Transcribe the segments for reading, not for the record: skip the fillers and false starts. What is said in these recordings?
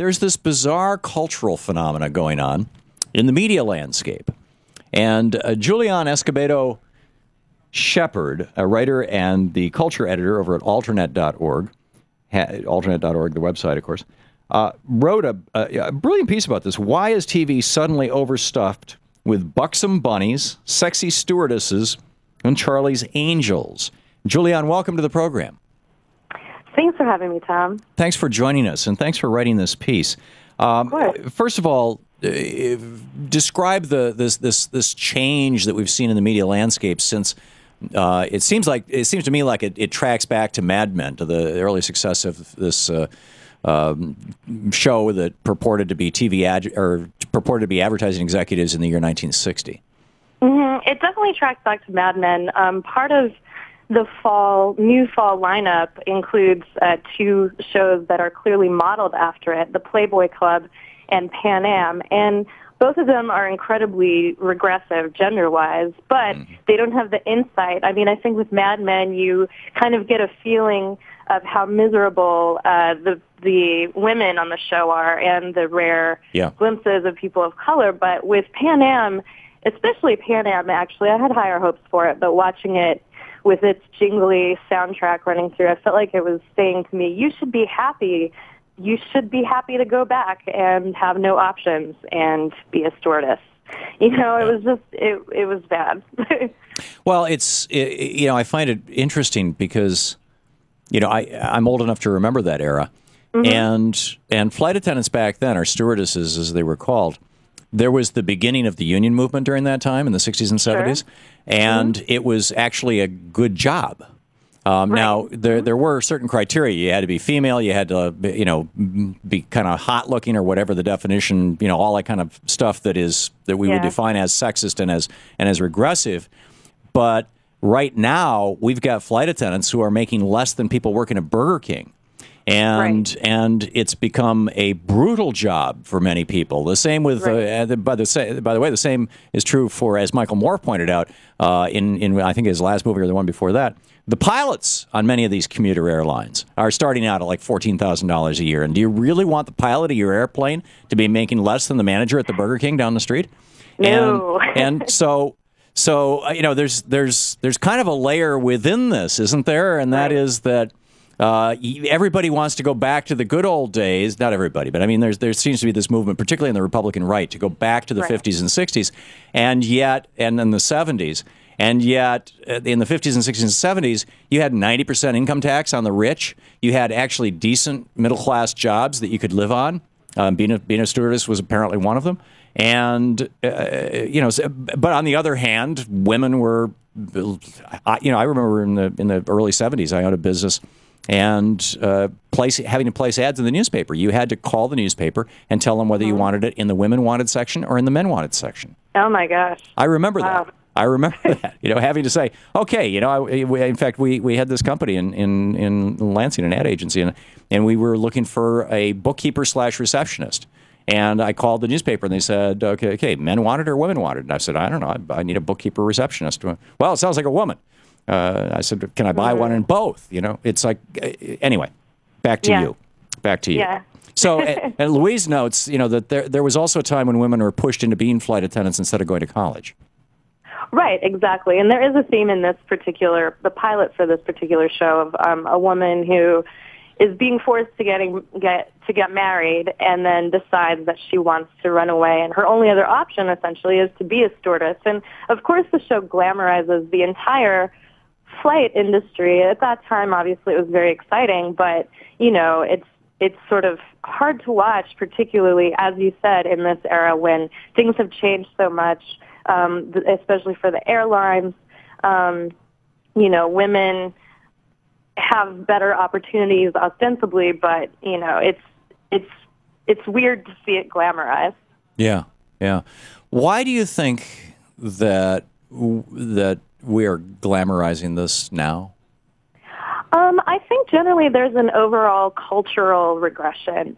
there's this bizarre cultural phenomena going on in the media landscape. And Julianne Excobedo SHepherd, a writer and the culture editor over at alternate.org, alternate.org, the website, of course, wrote a brilliant piece about this. Why is TV suddenly overstuffed with buxom bunnies, sexy stewardesses, and Charlie's Angels? Julianne, welcome to the program. Thanks for having me, Tom. Thanks for joining us, and thanks for writing this piece. Of course. First of all, describe this change that we've seen in the media landscape since it seems to me like it tracks back to Mad Men, to the early success of this show that purported to be purported to be advertising executives in the year 1960. Mm-hmm. It definitely tracks back to Mad Men. Part of the new fall lineup includes two shows that are clearly modeled after it, the Playboy Club and Pan Am, and both of them are incredibly regressive gender-wise, but they don't have the insight. I mean, I think with Mad Men, you kind of get a feeling of how miserable the women on the show are and the rare glimpses of people of color. But with Pan Am, especially Pan Am, actually, I had higher hopes for it, but watching it with its jingly soundtrack running through, I felt like it was saying to me, you should be happy. You should be happy to go back and have no options and be a stewardess. You know, it was just, it was bad. Well, I find it interesting because, I'm old enough to remember that era. Mm-hmm. And flight attendants back then, or stewardesses as they were called, there was the beginning of the union movement during that time in the 60s and 70s, and it was actually a good job. Now, there were certain criteria. You had to be female, you had to, be kind of hot looking or whatever the definition, all that kind of stuff that we would define as sexist and as regressive. But right now, we've got flight attendants who are making less than people working at Burger King. And it's become a brutal job for many people. The same with, by the way, the same is true for, as Michael Moore pointed out in I think his last movie or the one before that, the pilots on many of these commuter airlines are starting out at like $14,000 a year. And do you really want the pilot of your airplane to be making less than the manager at the Burger King down the street? No. And so there's kind of a layer within this, isn't there? And that is that. Everybody wants to go back to the good old days. Not everybody, but I mean, there seems to be this movement, particularly in the Republican right, to go back to the 50s and 60s, and in the 70s. And yet, in the 50s and 60s and 70s, you had 90% income tax on the rich. You had actually decent middle-class jobs that you could live on. Being a stewardess was apparently one of them. And, but on the other hand, women were, I remember in the early 70s, I owned a business and having to place ads in the newspaper. You had to call the newspaper and tell them whether you wanted it in the women wanted section or in the men wanted section. Oh, my gosh. I remember that. I remember that, having to say, okay, in fact, we had this company in Lansing, an ad agency, and we were looking for a bookkeeper/receptionist. And I called the newspaper, and they said, okay, men wanted or women wanted? And I said, I don't know, I need a bookkeeper receptionist. Well, it sounds like a woman. I said, can I buy one in both? It's like, anyway, back to you. Back to you. Yeah. So, and Louise notes, that there was also a time when women were pushed into being flight attendants instead of going to college. Right, exactly. And there is a theme in the pilot for this particular show of a woman who is being forced to get married and then decides that she wants to run away. And her only other option, essentially, is to be a stewardess. And, of course, the show glamorizes the entire flight industry. At that time, obviously, it was very exciting, but, it's sort of hard to watch, particularly, as you said, in this era when things have changed so much, especially for the airlines. Women have better opportunities ostensibly, but, it's weird to see it glamorized. Yeah, yeah. Why do you think that we are glamorizing this now? I think generally there's an overall cultural regression.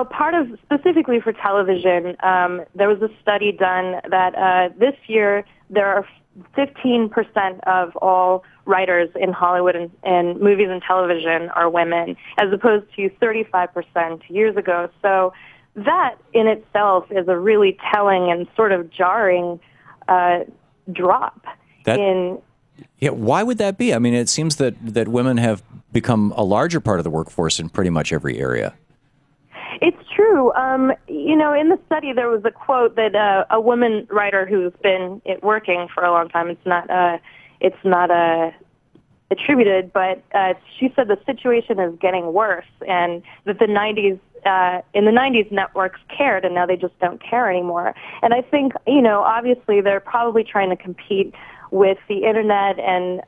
Part of, specifically for television, there was a study done that this year there are 15% of all writers in Hollywood and movies and television are women, as opposed to 35% years ago. So that in itself is a really telling and sort of jarring drop in... Yeah, why would that be? I mean, it seems that women have become a larger part of the workforce in pretty much every area. It's true. In the study, there was a quote that a woman writer who's been working for a long time. It's not attributed, but she said the situation is getting worse, and that in the 90s, networks cared, and now they just don't care anymore. And I think, obviously, they're probably trying to compete with the internet and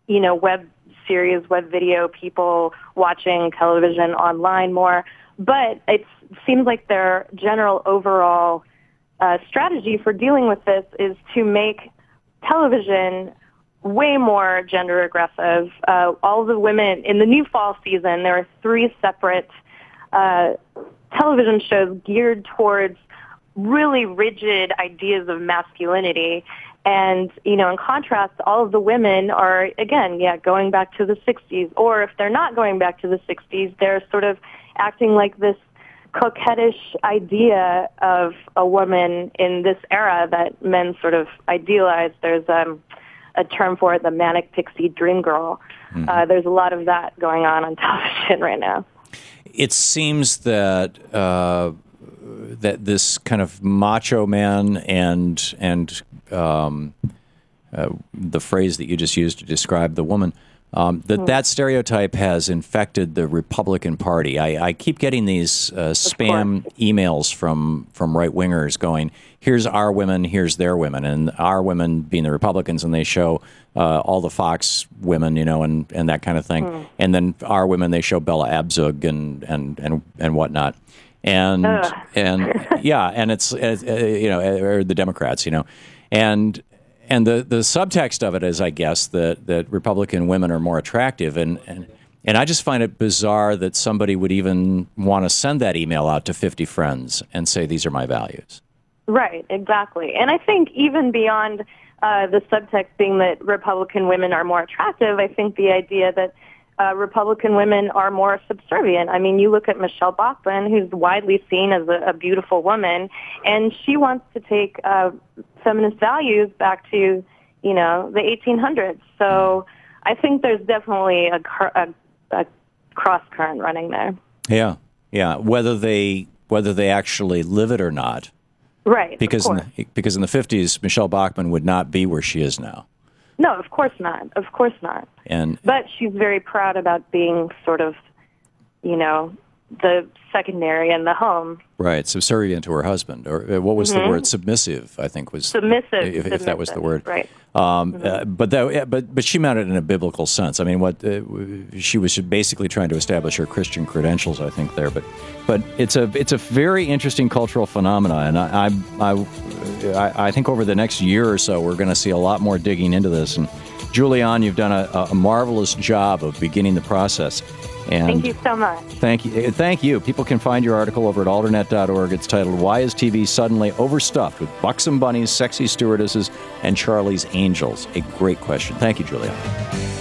web series, web video, people watching television online more. But it seems like their general overall strategy for dealing with this is to make television way more gender aggressive. All the women in the new fall season, there are 3 separate television shows geared towards really rigid ideas of masculinity. And, in contrast, all of the women are, again, going back to the 60s. Or if they're not going back to the 60s, they're sort of acting like this coquettish idea of a woman in this era that men sort of idealize. There's a term for it, the manic pixie dream girl. Mm-hmm. There's a lot of that going on television right now. It seems that that this kind of macho man and the phrase that you just used to describe the woman, that stereotype has infected the Republican Party. I keep getting these spam emails from right-wingers going, here's our women, here's their women, and our women being the Republicans, and they show all the Fox women, and that kind of thing. And then our women, they show Bella Abzug and whatnot. And it's or the Democrats, and the subtext of it is, I guess, that Republican women are more attractive, and I just find it bizarre that somebody would even want to send that email out to 50 friends and say these are my values. Right, exactly, and I think even beyond the subtext being that Republican women are more attractive, I think the idea that Republican women are more subservient. I mean, you look at Michelle Bachmann, who's widely seen as a beautiful woman, and she wants to take feminist values back to, the 1800s. So I think there's definitely a cross current running there. Yeah. Whether they actually live it or not. Right. Because in the 50s, Michelle Bachmann would not be where she is now. No, of course not. Of course not. But she's very proud about being sort of, the secondary in the home. Right, subservient to her husband. Or what was the word? Submissive, I think was. Submissive. If that was the word. Right. But she meant it in a biblical sense. I mean, she was basically trying to establish her Christian credentials, I think, there. But it's a very interesting cultural phenomenon, and I think over the next year or so we're going to see a lot more digging into this. And Julianne, you've done a marvelous job of beginning the process. And thank you so much. Thank you. People can find your article over at alternet.org. It's titled, Why is TV Suddenly Overstuffed with Buxom Bunnies, Sexy Stewardesses, and Charlie's Angels? A great question. Thank you, Julianne.